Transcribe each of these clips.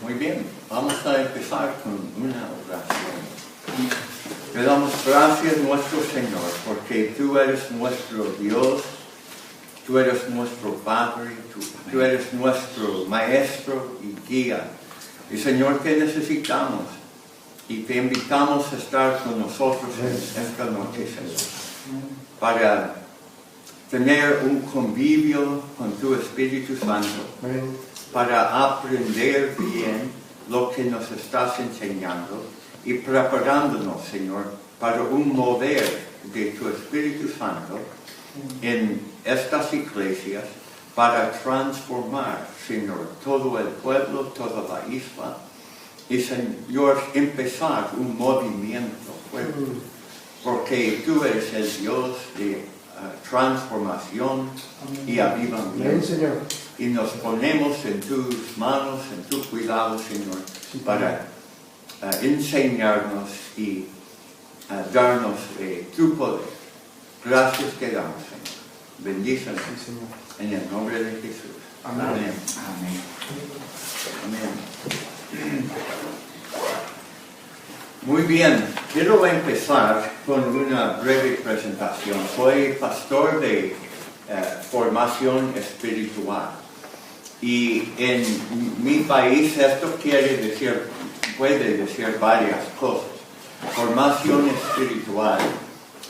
Muy bien, vamos a empezar con una oración. Le damos gracias a nuestro Señor, porque tú eres nuestro Dios, tú eres nuestro Padre, tú eres nuestro Maestro y Guía. Y Señor, te necesitamos y te invitamos a estar con nosotros en esta noche, Señor, para tener un convivio con tu Espíritu Santo, para aprender bien lo que nos estás enseñando y preparándonos, Señor, para un mover de tu Espíritu Santo en estas iglesias para transformar, Señor, todo el pueblo, toda la isla y, Señor, empezar un movimiento fuerte, porque tú eres el Dios de transformación y avivamiento. Señor. Y nos ponemos en tus manos, en tu cuidado, Señor, para enseñarnos y darnos tu poder. Gracias te damos, Señor. Bendícenos en el nombre de Jesús. Amén. Amén. Amén. Amén. Muy bien, quiero empezar con una breve presentación. Soy pastor de formación espiritual. Y en mi país esto puede decir varias cosas. Formación espiritual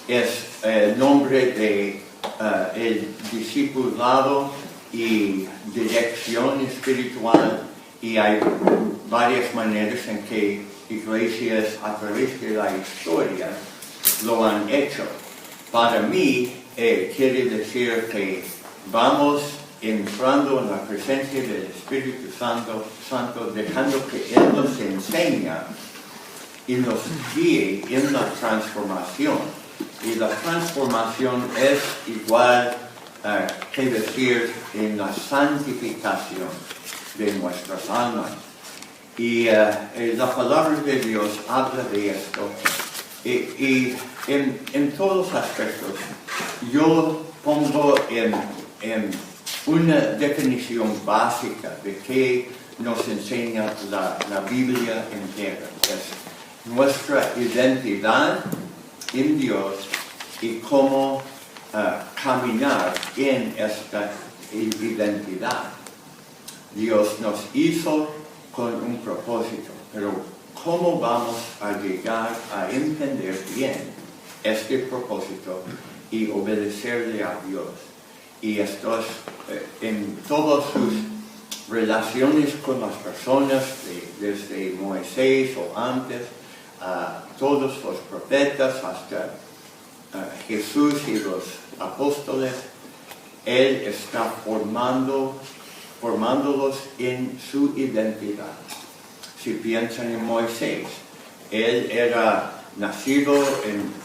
es el nombre de el discipulado y dirección espiritual, y hay varias maneras en que iglesias a través de la historia lo han hecho. Para mí quiere decir que vamos entrando en la presencia del Espíritu Santo, dejando que Él nos enseña y nos guíe en la transformación. Y la transformación es igual que decir en la santificación de nuestras almas. Y la palabra de Dios habla de esto. Y en todos los aspectos, yo pongo en una definición básica de qué nos enseña la Biblia entera. Es nuestra identidad en Dios y cómo caminar en esta identidad. Dios nos hizo con un propósito, pero ¿cómo vamos a llegar a entender bien este propósito y obedecerle a Dios? Y esto es en todas sus relaciones con las personas, desde Moisés o antes, todos los profetas hasta Jesús y los apóstoles. Él está formándolos en su identidad. Si piensan en Moisés, él era nacido en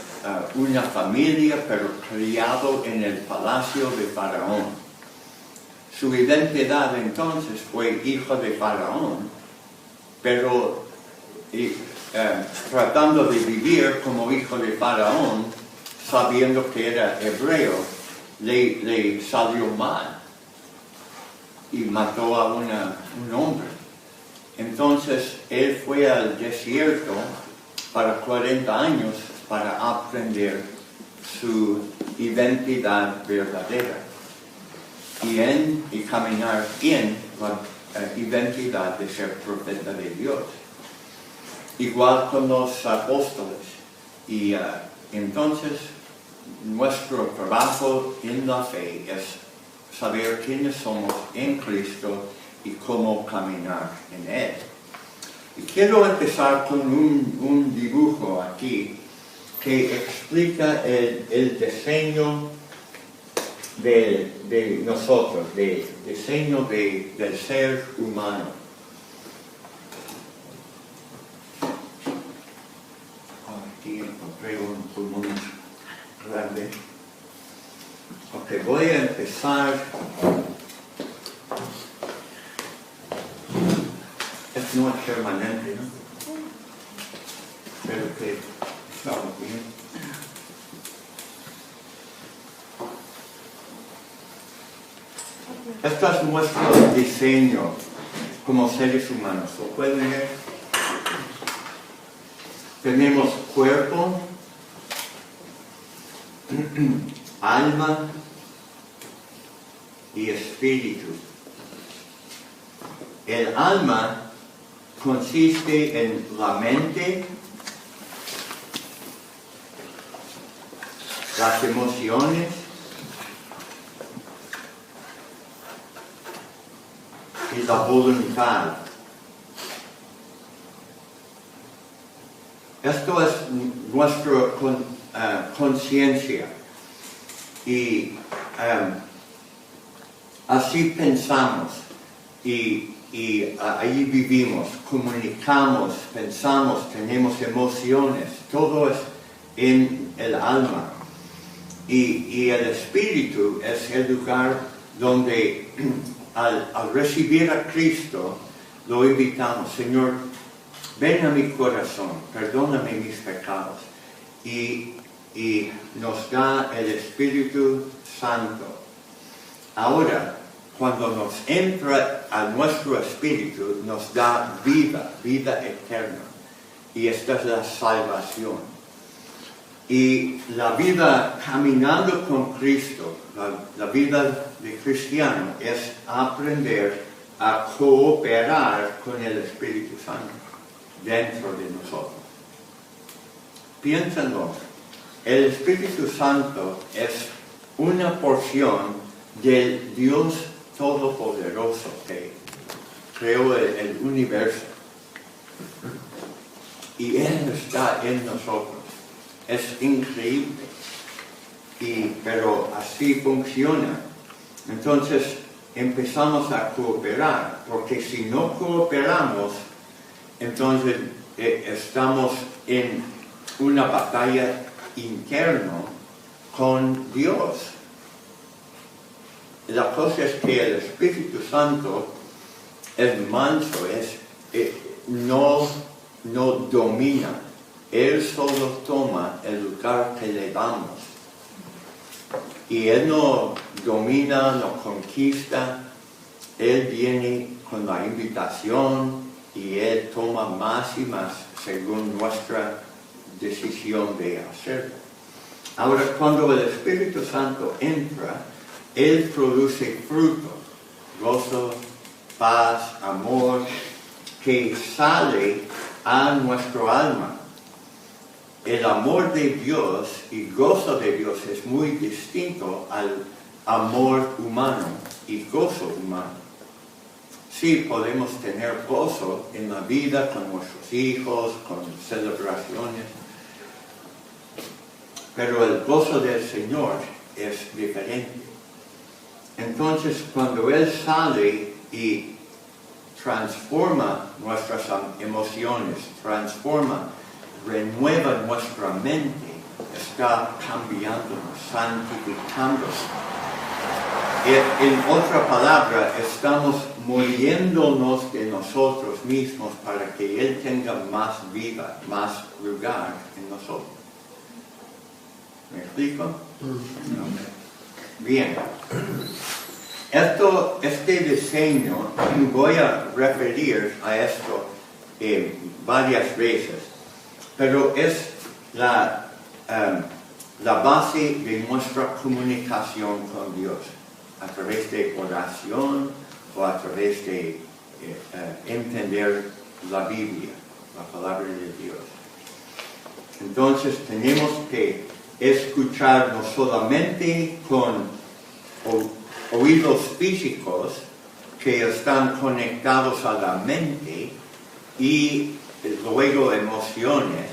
una familia, pero criado en el palacio de Faraón. Su identidad entonces fue hijo de Faraón, pero tratando de vivir como hijo de Faraón, sabiendo que era hebreo, le salió mal y mató a un hombre. Entonces él fue al desierto para 40 años para aprender su identidad verdadera y caminar en la identidad de ser profeta de Dios. Igual con los apóstoles. Y entonces nuestro trabajo en la fe es saber quiénes somos en Cristo y cómo caminar en Él. Y quiero empezar con un dibujo aquí que explica el diseño de nosotros, el diseño del ser humano. Aquí encontré un pulmón grande. Ok, voy a empezar. Es no es permanente, ¿no? Espero que estamos bien. Este es nuestro diseño como seres humanos. ¿Lo pueden ver? Tenemos cuerpo, alma y espíritu. El alma consiste en la mente, las emociones y la voluntad. Esto es nuestra conciencia y así pensamos y ahí vivimos, comunicamos, pensamos, tenemos emociones, todo es en el alma. Y el espíritu es el lugar donde al recibir a Cristo lo invitamos: Señor, ven a mi corazón, perdóname mis pecados. Y nos da el Espíritu Santo. Ahora, cuando nos entra a nuestro espíritu, nos da vida eterna. Y esta es la salvación. Y la vida caminando con Cristo, la vida de cristiano, es aprender a cooperar con el Espíritu Santo dentro de nosotros. Piénsenlo, el Espíritu Santo es una porción del Dios Todopoderoso que creó el universo. Y Él está en nosotros. Es increíble. Pero así funciona. Entonces empezamos a cooperar, porque si no cooperamos, entonces estamos en una batalla interna con Dios. La cosa es que el Espíritu Santo es manso, no domina. Él solo toma el lugar que le damos. Y Él no domina, no conquista. Él viene con la invitación y Él toma más y más según nuestra decisión de hacerlo. Ahora, cuando el Espíritu Santo entra, Él produce frutos: gozo, paz, amor, que sale a nuestro alma. El amor de Dios y gozo de Dios es muy distinto al amor humano y gozo humano. Sí, podemos tener gozo en la vida con nuestros hijos, con celebraciones, pero el gozo del Señor es diferente. Entonces, cuando Él sale y transforma nuestras emociones, renueva nuestra mente, está cambiándonos, santificándonos. En otra palabra, estamos muriéndonos de nosotros mismos para que Él tenga más vida, más lugar en nosotros. ¿Me explico? Bien. Este diseño, voy a referir a esto varias veces, pero es la base de nuestra comunicación con Dios, a través de oración o a través de entender la Biblia, la palabra de Dios. Entonces tenemos que escuchar no solamente con oídos físicos que están conectados a la mente y luego emociones,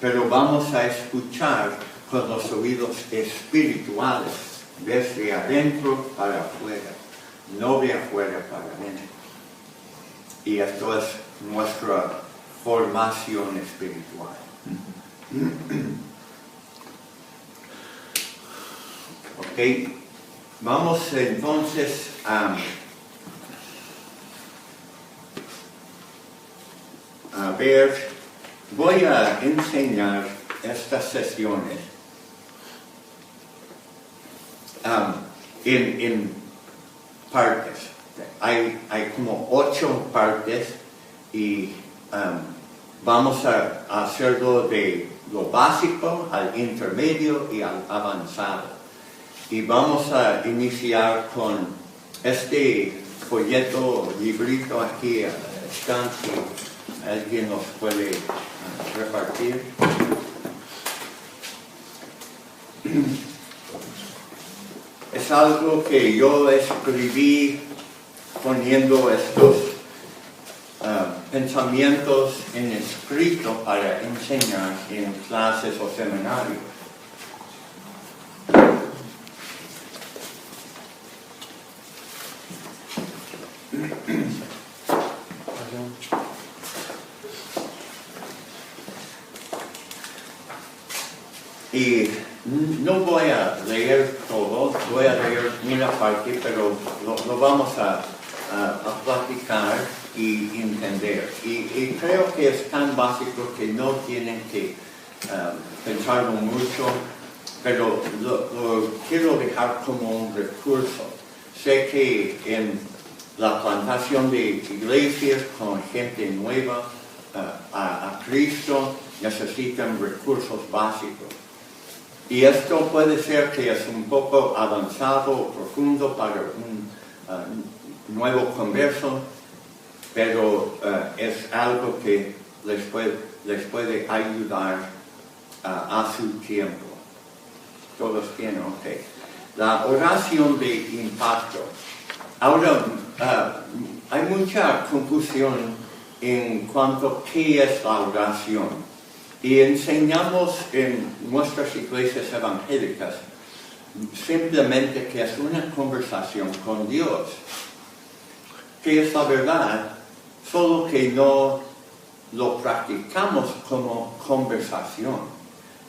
pero vamos a escuchar con los oídos espirituales, desde adentro para afuera, no de afuera para adentro. Y esto es nuestra formación espiritual. Ok, vamos entonces a ver, voy a enseñar estas sesiones en partes. hay como 8 partes y vamos a hacerlo de lo básico al intermedio y al avanzado. Y vamos a iniciar con este folleto, librito aquí, están, si alguien nos puede repartir. Es algo que yo escribí poniendo estos pensamientos en escrito para enseñar en clases o seminarios. Y no voy a leer todo, voy a leer una parte, pero lo vamos a platicar y entender. Y creo que es tan básico que no tienen que pensarlo mucho, pero lo quiero dejar como un recurso. Sé que en la plantación de iglesias con gente nueva a Cristo necesitan recursos básicos. Y esto puede ser que es un poco avanzado o profundo para un nuevo converso, pero es algo que les puede ayudar a su tiempo. Todos tienen, ok. La oración de impacto. Ahora, hay mucha confusión en cuanto a qué es la oración. Y enseñamos en nuestras iglesias evangélicas simplemente que es una conversación con Dios, que es la verdad, solo que no lo practicamos como conversación,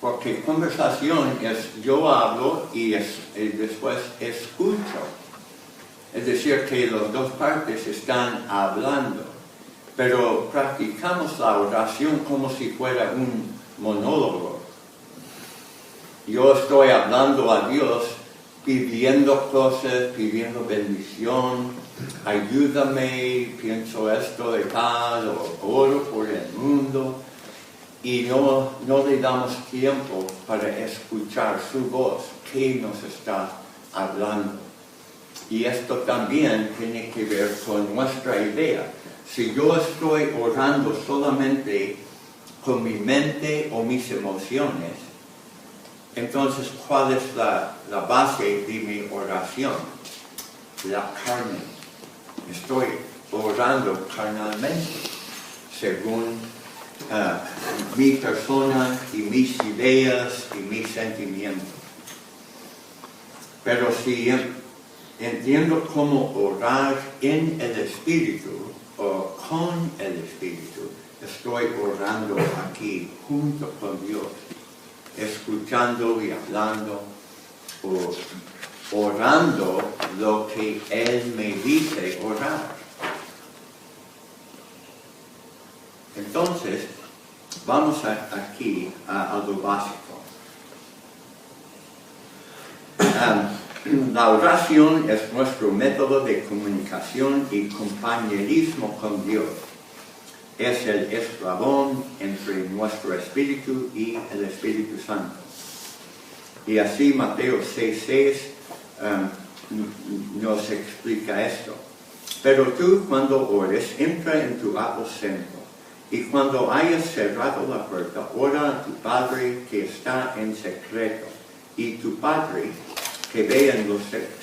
porque conversación es yo hablo y después escucho, es decir, que las dos partes están hablando. Pero practicamos la oración como si fuera un monólogo. Yo estoy hablando a Dios, pidiendo cosas, pidiendo bendición, ayúdame, pienso esto de tal, o oro por el mundo, y no le damos tiempo para escuchar su voz, que nos está hablando. Y esto también tiene que ver con nuestra idea. Si yo estoy orando solamente con mi mente o mis emociones, entonces, ¿cuál es la base de mi oración? La carne. Estoy orando carnalmente, según mi persona y mis ideas y mis sentimientos. Pero si entiendo cómo orar en el Espíritu, o con el Espíritu, estoy orando aquí junto con Dios, escuchando y hablando, o orando lo que Él me dice orar. Entonces, vamos aquí a lo básico. La oración es nuestro método de comunicación y compañerismo con Dios. Es el eslabón entre nuestro espíritu y el Espíritu Santo. Y así Mateo 6:6 nos explica esto. Pero tú, cuando ores, entra en tu aposento, y cuando hayas cerrado la puerta, ora a tu Padre que está en secreto, y tu Padre que ve en lo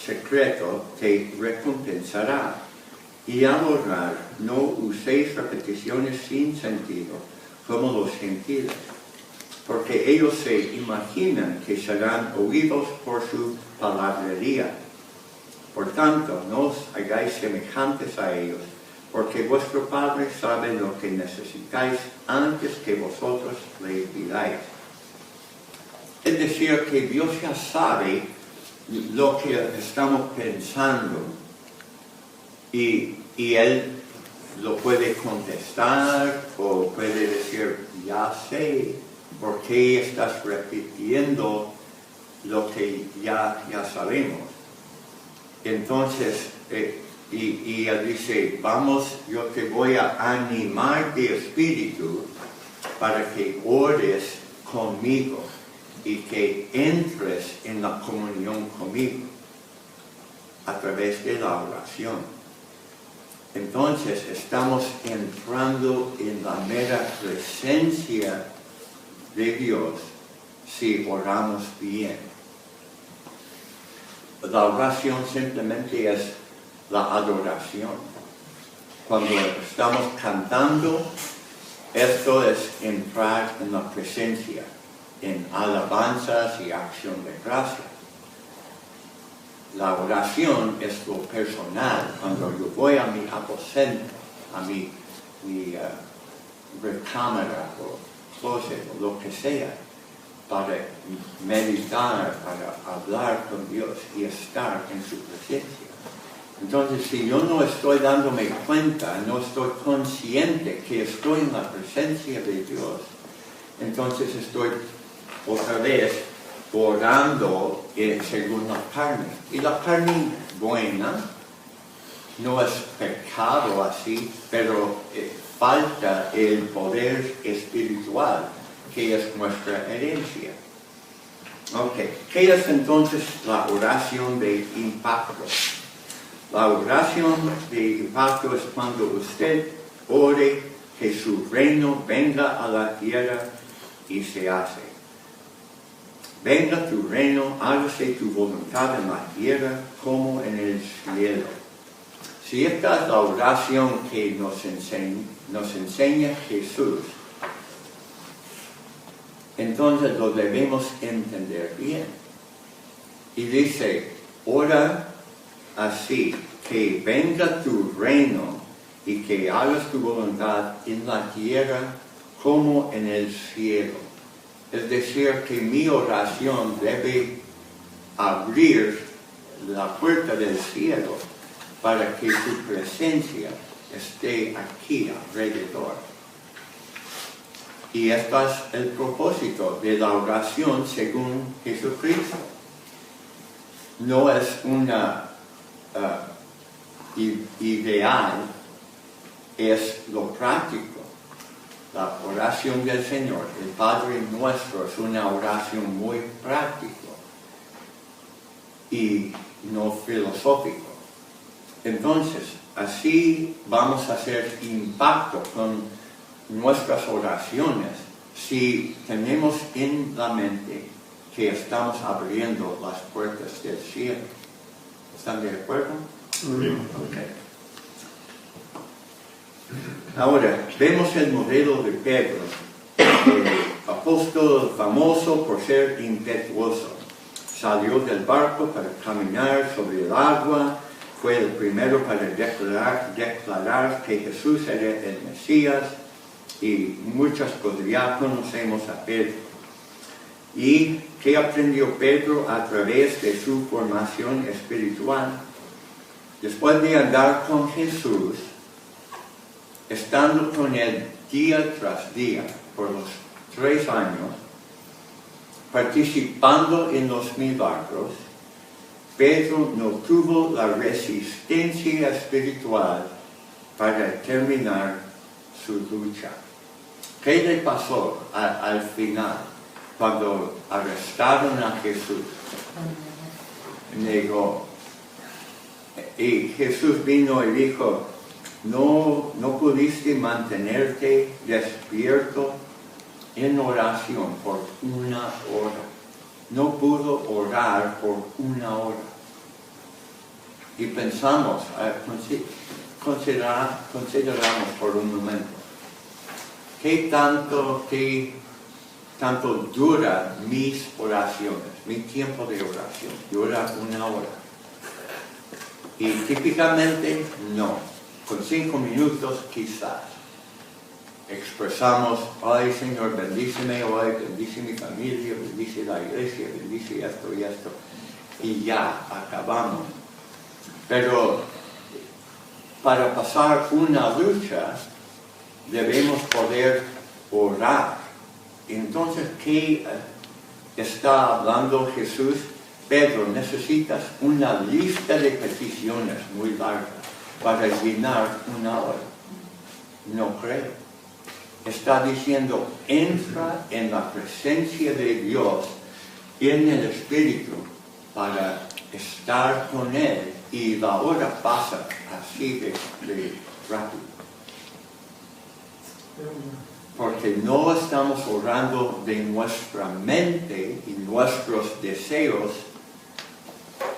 secreto te recompensará. Y al orar, no uséis repeticiones sin sentido, como los gentiles, porque ellos se imaginan que serán oídos por su palabrería. Por tanto, no os hagáis semejantes a ellos, porque vuestro Padre sabe lo que necesitáis antes que vosotros le pidáis. Es decir, que Dios ya sabe lo que estamos pensando y Él lo puede contestar o puede decir, ya sé, ¿por qué estás repitiendo lo que ya sabemos? Entonces, Y él dice, vamos, yo te voy a animar de espíritu para que ores conmigo y que entres en la comunión conmigo a través de la oración. Entonces estamos entrando en la mera presencia de Dios si oramos bien. La oración simplemente es la adoración. Cuando estamos cantando, esto es entrar en la presencia, en alabanzas y acción de gracias. La oración es lo personal. Cuando yo voy a mi aposento, a mi recámara o closet o lo que sea, para meditar, para hablar con Dios y estar en su presencia. Entonces, si yo no estoy dándome cuenta, no estoy consciente que estoy en la presencia de Dios, entonces estoy otra vez orando según la carne. Y la carne buena no es pecado así, pero falta el poder espiritual, que es nuestra herencia. Ok, ¿qué es entonces la oración de impacto? La oración de impacto es cuando usted ore que su reino venga a la tierra y se hace. Venga tu reino, hágase tu voluntad en la tierra como en el cielo. Si esta es la oración que nos enseña Jesús, entonces lo debemos entender bien. Y dice, ora así, que venga tu reino y que hagas tu voluntad en la tierra como en el cielo. Es decir, que mi oración debe abrir la puerta del cielo para que tu presencia esté aquí alrededor. Y este es el propósito de la oración según Jesucristo. No es una ideal, es lo práctico. La oración del Señor, el Padre Nuestro, es una oración muy práctica y no filosófico. Entonces, así vamos a hacer impacto con nuestras oraciones si tenemos en la mente que estamos abriendo las puertas del cielo. ¿Están de acuerdo? Okay. Ahora, vemos el modelo de Pedro, el apóstol famoso por ser impetuoso. Salió del barco para caminar sobre el agua, fue el primero para declarar que Jesús era el Mesías, y muchos ya conocemos a Pedro. ¿Y qué aprendió Pedro a través de su formación espiritual? Después de andar con Jesús, estando con él día tras día por los 3 años, participando en los milagros, Pedro no tuvo la resistencia espiritual para terminar su lucha. ¿Qué le pasó al final cuando arrestaron a Jesús? Negó. Y Jesús vino y dijo, no pudiste mantenerte despierto en oración por 1 hora. No pudo orar por 1 hora. Y pensamos, consideramos por un momento, ¿qué tanto dura mis oraciones? Mi tiempo de oración dura 1 hora. Y típicamente no. Con 5 minutos quizás expresamos, ay Señor, bendíceme hoy, bendice mi familia, bendice la iglesia, bendice esto y esto. Y ya, acabamos. Pero para pasar una lucha debemos poder orar. Entonces, ¿qué está hablando Jesús? Pedro, necesitas una lista de peticiones muy larga. para llenar una hora. No creo. Está diciendo, entra en la presencia de Dios en el Espíritu para estar con Él y la hora pasa así de rápido. Porque no estamos orando de nuestra mente y nuestros deseos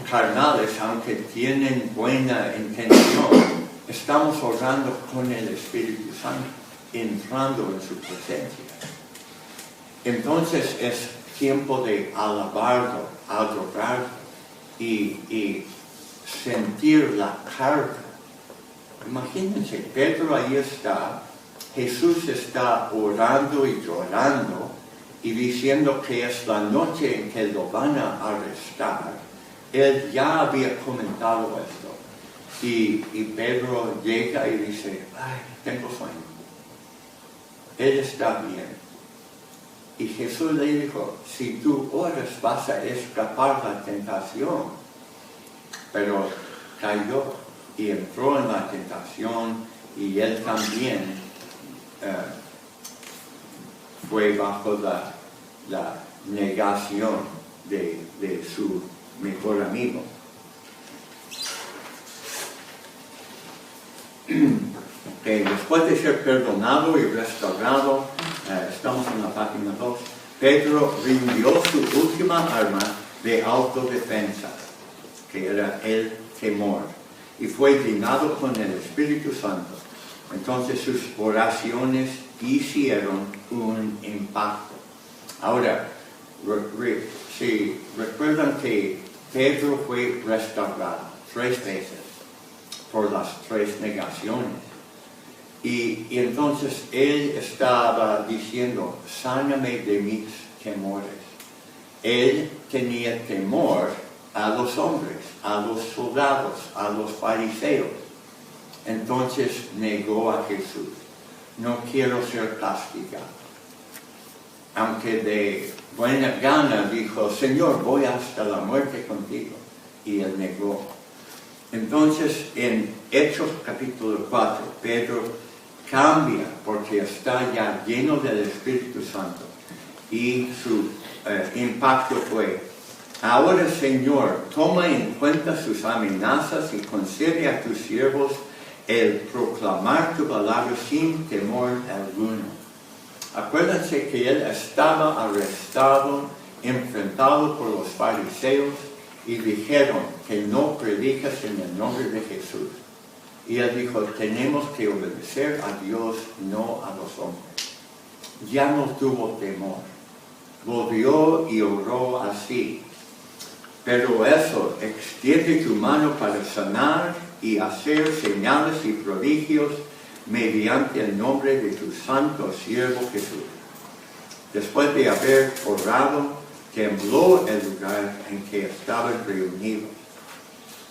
carnales, aunque tienen buena intención. Estamos orando con el Espíritu Santo, entrando en su presencia. Entonces es tiempo de alabarlo, adorarlo y sentir la carga. Imagínense, Pedro ahí está, Jesús está orando y llorando y diciendo que es la noche en que lo van a arrestar. Él ya había comentado esto. Y Pedro llega y dice, ay, tengo sueño. Él está bien. Y Jesús le dijo, si tú oras vas a escapar la tentación. Pero cayó y entró en la tentación y él también fue bajo la negación de su mejor amigo. Después de ser perdonado y restaurado, estamos en la página 2, Pedro rindió su última arma de autodefensa, que era el temor, y fue llenado con el Espíritu Santo. Entonces sus oraciones hicieron un impacto. Ahora, si recuerdan que Pedro fue restaurado 3 veces por las 3 negaciones. Y entonces él estaba diciendo, sáname de mis temores. Él tenía temor a los hombres, a los soldados, a los fariseos. Entonces negó a Jesús. No quiero ser castigado. Aunque de buena gana dijo, Señor, voy hasta la muerte contigo. Y él negó. Entonces en Hechos capítulo 4, Pedro cambia porque está ya lleno del Espíritu Santo. Y su impacto fue, ahora Señor, toma en cuenta sus amenazas y concede a tus siervos el proclamar tu palabra sin temor alguno. Acuérdense que él estaba arrestado, enfrentado por los fariseos y dijeron que no predicas en el nombre de Jesús. Y él dijo, tenemos que obedecer a Dios, no a los hombres. Ya no tuvo temor. Volvió y oró así. Pero eso, extiende tu mano para sanar y hacer señales y prodigios mediante el nombre de tu santo siervo Jesús. Después de haber orado, tembló el lugar en que estaban reunidos.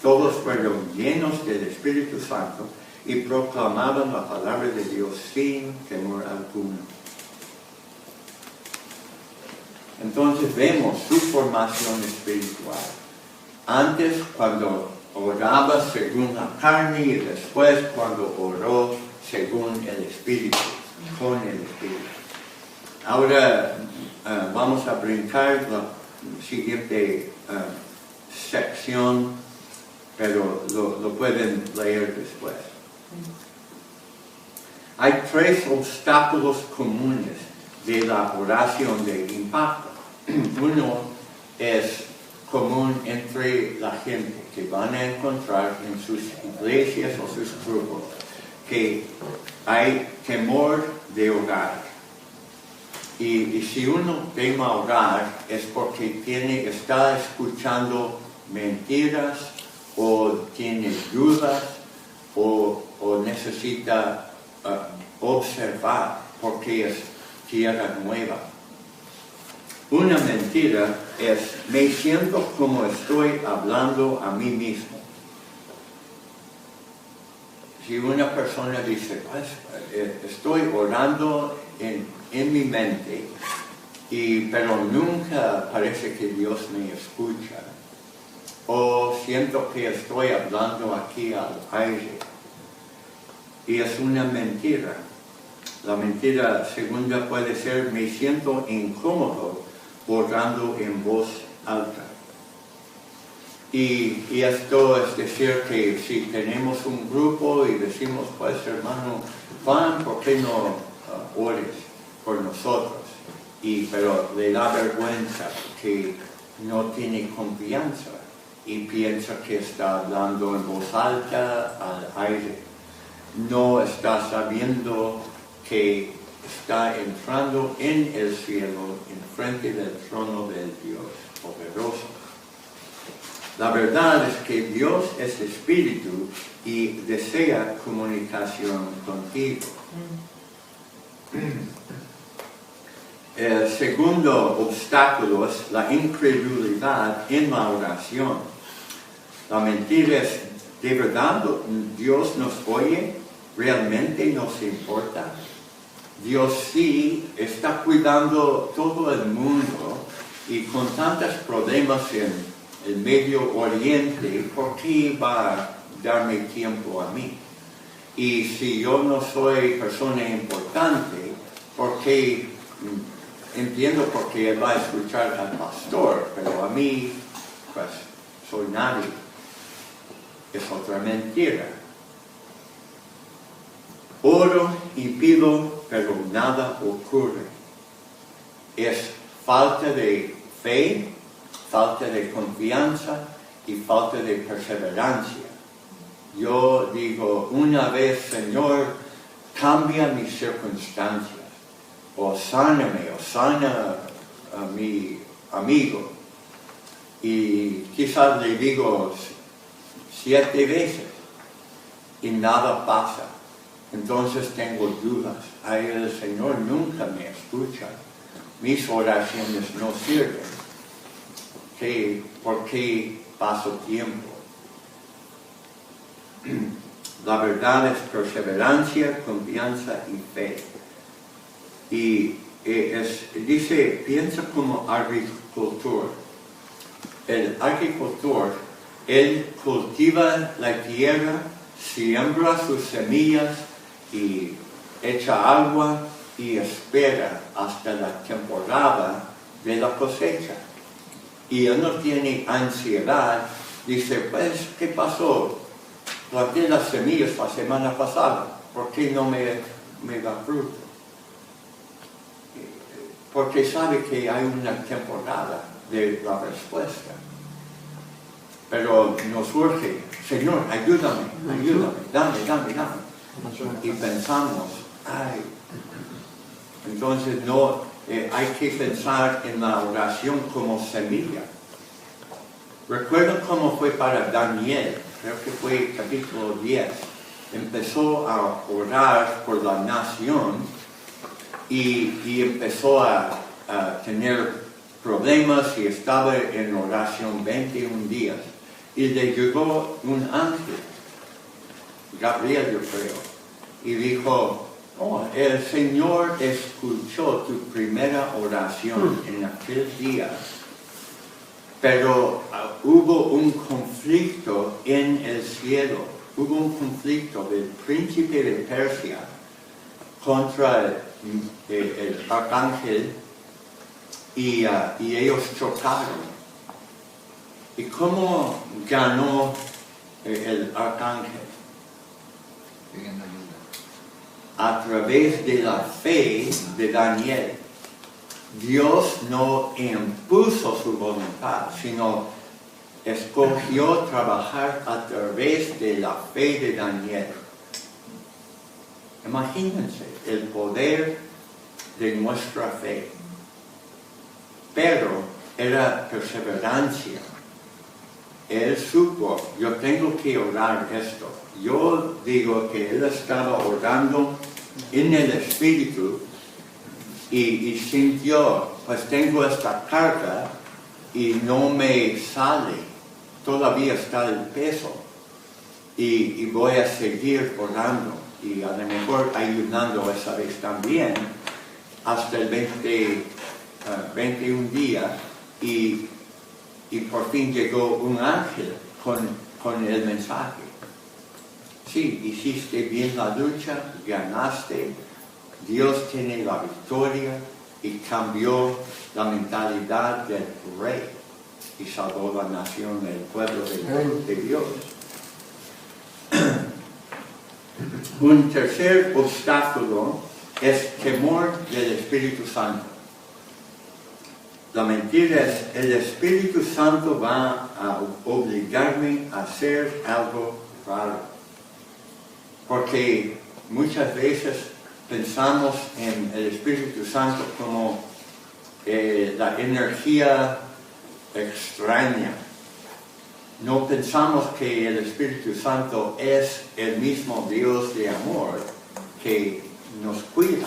Todos fueron llenos del Espíritu Santo y proclamaban la palabra de Dios sin temor alguno. Entonces vemos su formación espiritual. Antes, cuando oraba según la carne, y después cuando oró según el Espíritu, con el Espíritu. Ahora vamos a brincar la siguiente sección, pero lo pueden leer después. Hay 3 obstáculos comunes de la oración de impacto. Uno es común entre la gente que van a encontrar en sus iglesias o sus grupos, que hay temor de orar. Y si uno teme orar es porque está escuchando mentiras o tiene dudas o necesita observar porque es tierra nueva. Una mentira es, me siento como estoy hablando a mí mismo. Si una persona dice, pues, estoy orando en mi mente, pero nunca parece que Dios me escucha, o siento que estoy hablando aquí al aire, y es una mentira. La mentira segunda puede ser: me siento incómodo orando en voz alta. Y esto es decir que si tenemos un grupo y decimos, pues hermano Juan, ¿por qué no ores por nosotros? Pero le da vergüenza, que no tiene confianza y piensa que está hablando en voz alta al aire. No está sabiendo que está entrando en el cielo, en frente del trono del Dios poderoso. La verdad es que Dios es espíritu y desea comunicación contigo. El segundo obstáculo es la incredulidad en la oración. La mentira es: ¿de verdad Dios nos oye? ¿Realmente nos importa? Dios sí está cuidando todo el mundo, y con tantos problemas en el Medio Oriente, ¿por qué va a darme tiempo a mí? Y si yo no soy persona importante, ¿por qué? Entiendo por qué él va a escuchar al pastor, pero a mí, pues, soy nadie. Es otra mentira. Oro y pido, pero nada ocurre. Es falta de fe, falta de confianza y falta de perseverancia. Yo digo una vez: Señor, cambia mis circunstancias, o sáname, o sana a mi amigo. Y quizás le digo 7 veces y nada pasa. Entonces tengo dudas. Ay, el Señor nunca me escucha. Mis oraciones no sirven. ¿Por qué paso tiempo? La verdad es perseverancia, confianza y fe. Y dice, piensa como agricultor. El agricultor, él cultiva la tierra, siembra sus semillas y echa agua y espera hasta la temporada de la cosecha. Y él no tiene ansiedad. Dice, pues, ¿qué pasó? Planté las semillas la semana pasada. ¿Por qué no me da fruto? Porque sabe que hay una temporada de la respuesta. Pero nos surge: Señor, ayúdame, dame. Y pensamos, ay. Entonces no. Hay que pensar en la oración como semilla. Recuerdo cómo fue para Daniel, creo que fue capítulo 10. Empezó a orar por la nación y empezó a tener problemas, y estaba en oración 21 días. Y le llegó un ángel, Gabriel yo creo, y dijo: oh, el Señor escuchó tu primera oración en aquel día, pero hubo un conflicto en el cielo. Hubo un conflicto del príncipe de Persia contra el arcángel, y ellos chocaron. ¿Y cómo ganó el arcángel? A través de la fe de Daniel. Dios no impuso su voluntad, sino escogió trabajar a través de la fe de Daniel. Imagínense el poder de nuestra fe. Pero era perseverancia. Él supo, yo tengo que orar esto. Yo digo que él estaba orando en el Espíritu y sintió, pues tengo esta carga y no me sale, todavía está el peso, y voy a seguir orando, y a lo mejor ayunando esa vez también, hasta el 21 días, y por fin llegó un ángel con el mensaje. sí, hiciste bien la lucha, ganaste, Dios tiene la victoria y cambió la mentalidad del rey y salvó la nación, el pueblo de Dios. Un tercer obstáculo es temor del Espíritu Santo. La mentira es, el Espíritu Santo va a obligarme a hacer algo raro. Porque muchas veces pensamos en el Espíritu Santo como la energía extraña. No pensamos que el Espíritu Santo es el mismo Dios de amor que nos cuida.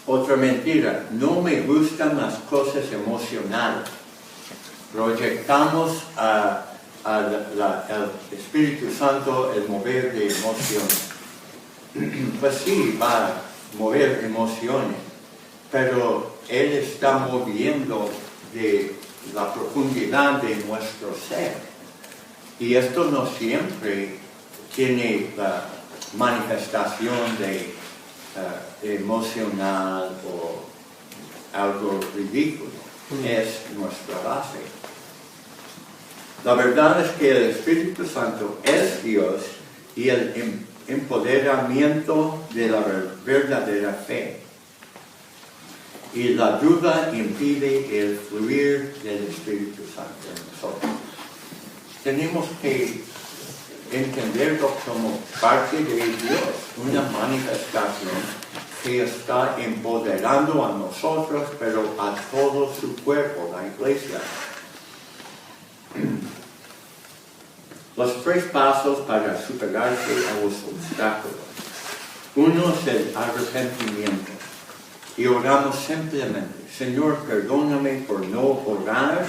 Otra mentira, no me gustan las cosas emocionales. Proyectamos al Espíritu Santo el mover de emociones. Pues sí, va a mover emociones, pero Él está moviendo de la profundidad de nuestro ser. Y esto no siempre tiene la manifestación de emocional o algo ridículo. Es nuestra base. La verdad es que el Espíritu Santo es Dios y el empoderamiento de la verdadera fe. Y la duda impide el fluir del Espíritu Santo en nosotros. Tenemos que entenderlo como parte de Dios, una manifestación que está empoderando a nosotros, pero a todo su cuerpo, la iglesia. Los 3 pasos para superarse a los obstáculos. Uno es el arrepentimiento. Y oramos simplemente, Señor, perdóname por no orar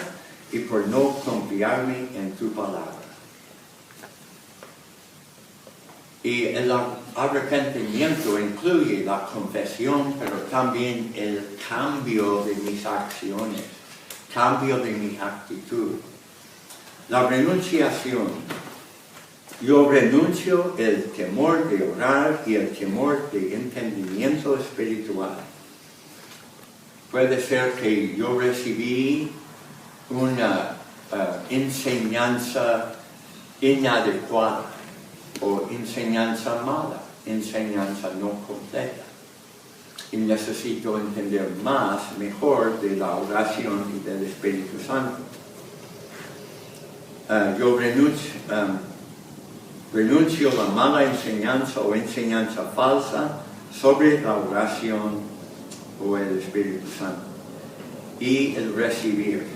y por no confiarme en tu palabra. Y el arrepentimiento incluye la confesión, pero también el cambio de mis acciones, cambio de mi actitud. La renunciación. Yo renuncio el temor de orar y el temor de entendimiento espiritual. Puede ser que yo recibí una enseñanza inadecuada o enseñanza mala, enseñanza no completa. Y necesito entender mejor de la oración y del Espíritu Santo. Yo renuncio la mala enseñanza o enseñanza falsa sobre la oración o el Espíritu Santo. Y el recibir.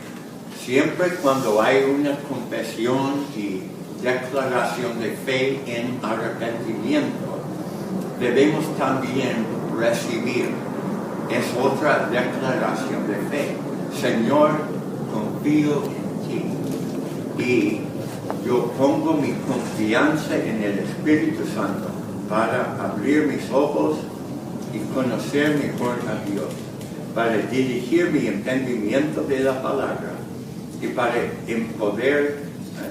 Siempre cuando hay una confesión y declaración de fe en arrepentimiento, debemos también recibir. Es otra declaración de fe. Señor, confío en ti. Y yo pongo mi confianza en el Espíritu Santo para abrir mis ojos y conocer mejor a Dios, para dirigir mi entendimiento de la palabra y para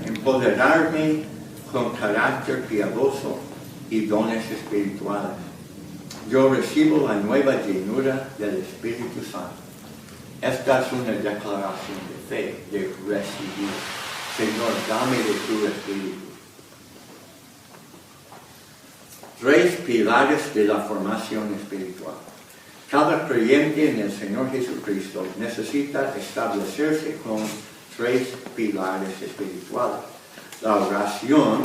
empoderarme con carácter piadoso y dones espirituales. Yo recibo la nueva llenura del Espíritu Santo. Esta es una declaración de fe, de recibir. Señor, dame de tu Espíritu. 3 pilares de la formación espiritual. Cada creyente en el Señor Jesucristo necesita establecerse con 3 pilares espirituales. La oración,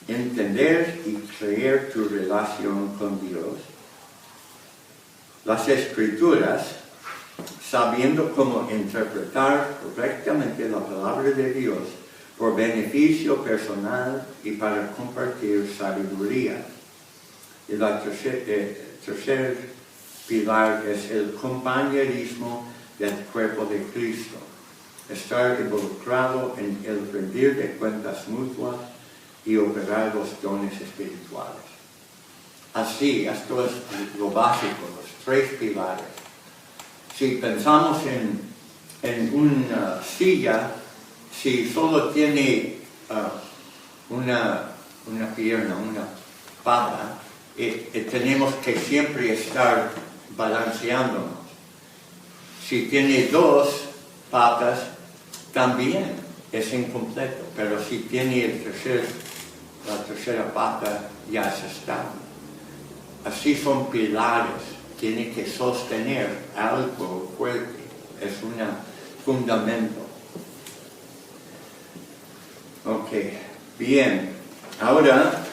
entender y creer tu relación con Dios. Las Escrituras, sabiendo cómo interpretar correctamente la palabra de Dios por beneficio personal y para compartir sabiduría. Y el tercer pilar es el compañerismo del cuerpo de Cristo. Estar involucrado en el rendir de cuentas mutuas y operar los dones espirituales. Así, esto es lo básico, los 3 pilares. Si pensamos en una silla, si solo tiene una pierna, una pata, tenemos que siempre estar balanceándonos. Si tiene 2 patas, también es incompleto, pero si tiene la tercera pata, ya es estable. Así son pilares, tiene que sostener algo fuerte, es un fundamento. Ok, bien, ahora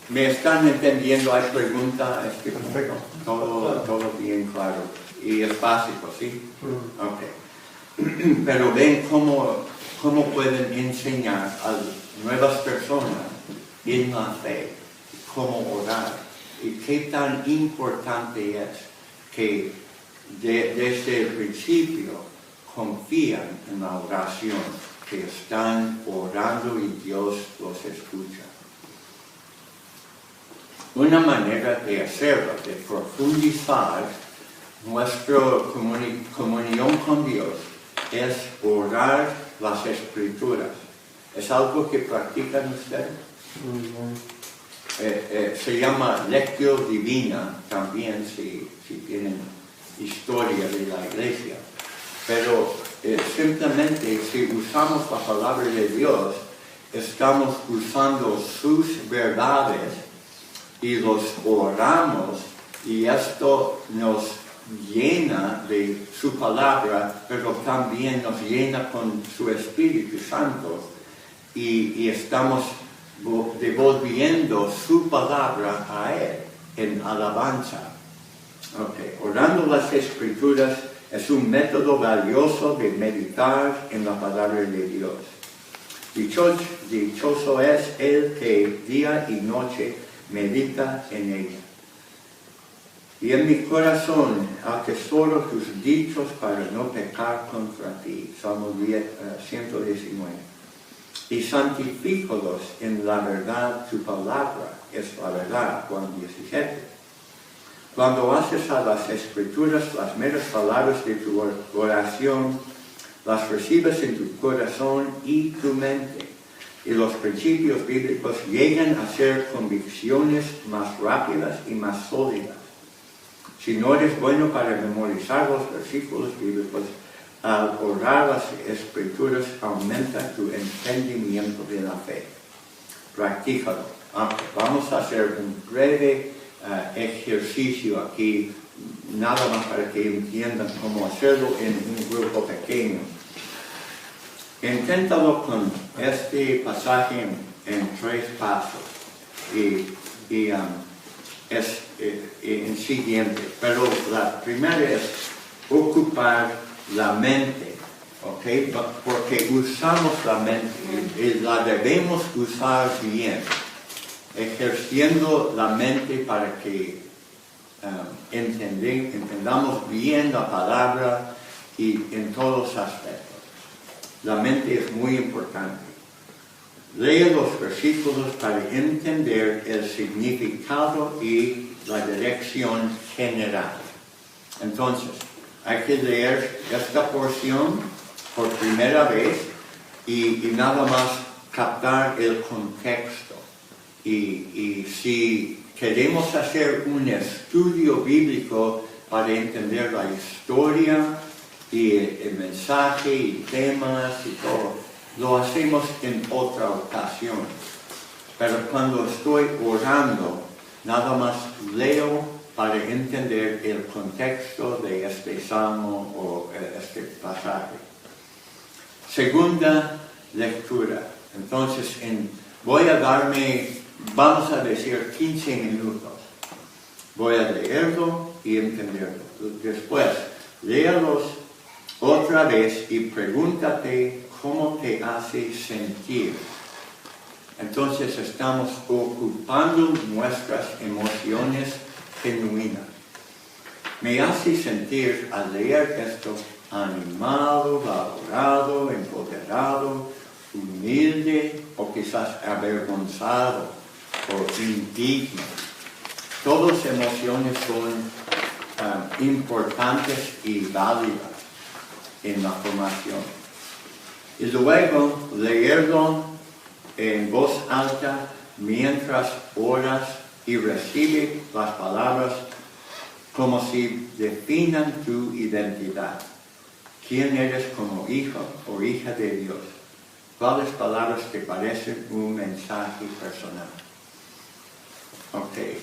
¿me están entendiendo? ¿Hay pregunta? Perfecto. Todo bien claro. Y es básico, ¿sí? Ok. Pero ven cómo pueden enseñar a nuevas personas en la fe cómo orar. Y qué tan importante es que desde el principio confían en la oración, que están orando y Dios los escucha. Una manera de hacerlo, de profundizar nuestra comunión con Dios, es orar las Escrituras. ¿Es algo que practican ustedes? Se llama lectio divina también, si tienen historia de la iglesia. Pero simplemente si usamos la palabra de Dios, estamos usando sus verdades y los oramos, y esto nos llena de su palabra, pero también nos llena con su Espíritu Santo, y estamos devolviendo su palabra a Él en alabanza. Orando las Escrituras es un método valioso de meditar en la palabra de Dios. Dichoso es el que día y noche medita en ella. Y en mi corazón atesoro tus dichos para no pecar contra ti. Salmo 119. Y santifícalos en la verdad, tu palabra es la verdad. Juan 17. Cuando haces a las Escrituras las meras palabras de tu oración, las recibes en tu corazón y tu mente, y los principios bíblicos llegan a ser convicciones más rápidas y más sólidas. Si no eres bueno para memorizar los versículos bíblicos, al orar las Escrituras aumenta tu entendimiento de la fe. Practícalo. Vamos a hacer un breve ejercicio aquí, nada más para que entiendan cómo hacerlo en un grupo pequeño. Inténtalo con este pasaje en 3 pasos y es el siguiente. Pero la primera es ocupar la mente, ¿ok? Porque usamos la mente y la debemos usar bien, ejerciendo la mente para que entendamos bien la palabra y en todos los aspectos. La mente es muy importante. Lea los versículos para entender el significado y la dirección general. Entonces, hay que leer esta porción por primera vez y nada más captar el contexto. Y si queremos hacer un estudio bíblico para entender la historia y el mensaje y temas y todo, lo hacemos en otra ocasión. Pero cuando estoy orando, nada más leo para entender el contexto de este salmo o este pasaje. Segunda lectura. Entonces, vamos a decir 15 minutos. Voy a leerlo y entenderlo. Después, léalos otra vez y pregúntate cómo te hace sentir. Entonces estamos ocupando nuestras emociones genuinas. Me hace sentir al leer esto animado, valorado, empoderado, humilde o quizás avergonzado o indigno. Todas emociones son importantes y válidas. en la formación. Y luego leerlo en voz alta mientras oras y recibe las palabras como si definan tu identidad. ¿Quién eres como hijo o hija de Dios? ¿Cuáles palabras te parecen un mensaje personal? Ok.